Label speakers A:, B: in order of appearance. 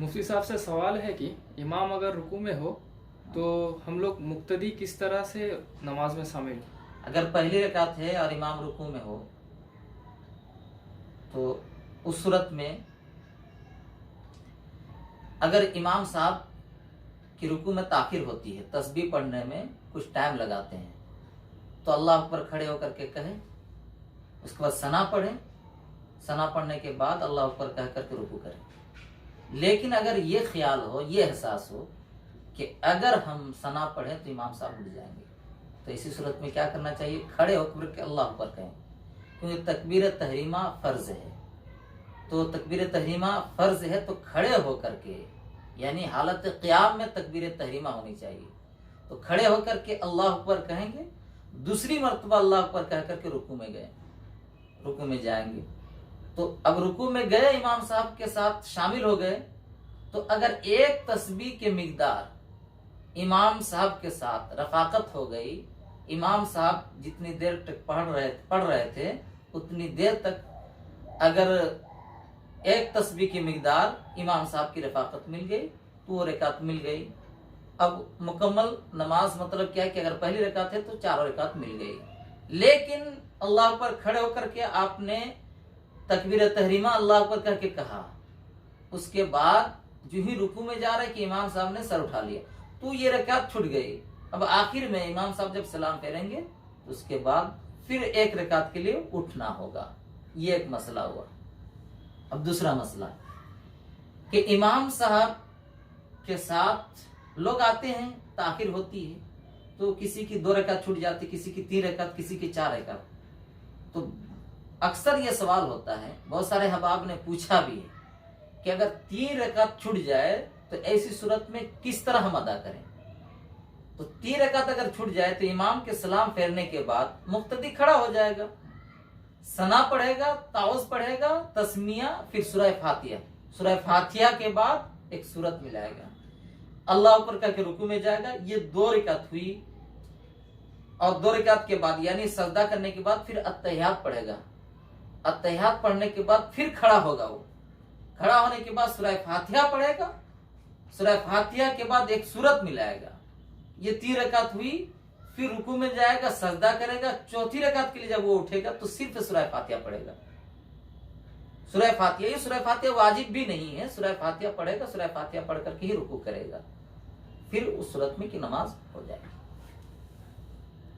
A: मुफ्ती साहब से सवाल है कि इमाम अगर रुकू में हो तो हम लोग मुक्तदी किस तरह से नमाज में शामिल हो।
B: अगर पहली रकात है और इमाम रुकू में हो तो उस सूरत में अगर इमाम साहब की रुकू में ताखिर होती है, तस्बीह पढ़ने में कुछ टाइम लगाते हैं, तो अल्लाह अकबर खड़े होकर के कहें, उसके बाद सना पढ़ें, सना पढ़ने के बाद अल्लाह अकबर कह करके रुकू करें। लेकिन अगर ये ख्याल हो, ये एहसास हो कि अगर हम सना पढ़ें तो इमाम साहब उठ जाएंगे, तो इसी सूरत में क्या करना चाहिए, खड़े होकर के अल्लाह अकबर कहें, क्योंकि तकबीर तहरीमा फर्ज है। तो तकबीर तहरीमा फर्ज है तो खड़े होकर के, यानी हालत क़ियाम में तकबीर तहरीमा होनी चाहिए। तो खड़े होकर के अल्लाह अकबर कहेंगे, दूसरी मरतबा अल्लाह अकबर कह करके रुकू में गए, रुकू में जाएंगे। तो अब रुकू में गए, इमाम साहब के साथ शामिल हो गए, तो अगर एक तस्बीह के मिकदार इमाम साहब के साथ रफाकत हो गई, इमाम साहब जितनी देर तक पढ़ रहे थे उतनी देर तक अगर एक तस्बीह की मिकदार इमाम साहब की रफाकत मिल गई तो वो रकात मिल गई। अब मुकम्मल नमाज मतलब क्या है कि अगर पहली रकात है तो चारों रकात मिल गई। लेकिन अल्लाह पर खड़े होकर के आपने तकबीर तहरीमा अल्लाह अकबर कह के कहा, उसके बाद जो ही रुकू में जा रहे कि इमाम साहब ने सर उठा लिया, तो ये रकात छूट गई। अब आखिर में इमाम साहब जब सलाम फेरेंगे तो उसके बाद फिर एक रकात के लिए उठना होगा। ये एक मसला हुआ। अब दूसरा मसला कि इमाम साहब के साथ लोग आते हैं, ताखिर होती है, तो किसी की 2 रकात छूट जाती, किसी की 3 रकात, किसी की 4 रकात। तो अक्सर ये सवाल होता है, बहुत सारे हबाब ने पूछा भी है कि अगर 3 रकात छूट जाए तो ऐसी सूरत में किस तरह हम अदा करें। तो 3 रकात अगर छूट जाए तो इमाम के सलाम फेरने के बाद मुक्तदी खड़ा हो जाएगा, सना पढ़ेगा, ताउज़ पढ़ेगा, तस्मिया, फिर सूरह फातिहा। सूरह फातिहा के बाद एक सूरत मिलाएगा, अल्लाह ऊपर करके रुकू में जाएगा। ये 2 रकात हुई, और 2 रकात के बाद यानी सजदा करने के बाद फिर अत्तहियात पढ़ेगा। अत्तहियात पढ़ने के बाद फिर खड़ा होगा, वो खड़ा होने के बाद सूरह फातिहा पढ़ेगा, सूरह फातिहा के बाद एक सूरत मिलाएगा। ये 3 रकात हुई, फिर रुकू में जाएगा, सजदा करेगा। चौथी रकात के लिए जब वो उठेगा तो सिर्फ सूरह फातिहा पढ़ेगा। सूरह फातिहा, ये सूरह फातिहा वाजिब भी नहीं है, सूरह फातिहा पढ़ेगा, सूरह फातिहा पढ़ करके ही रुकू करेगा, फिर उस सूरत में की नमाज हो जाएगी।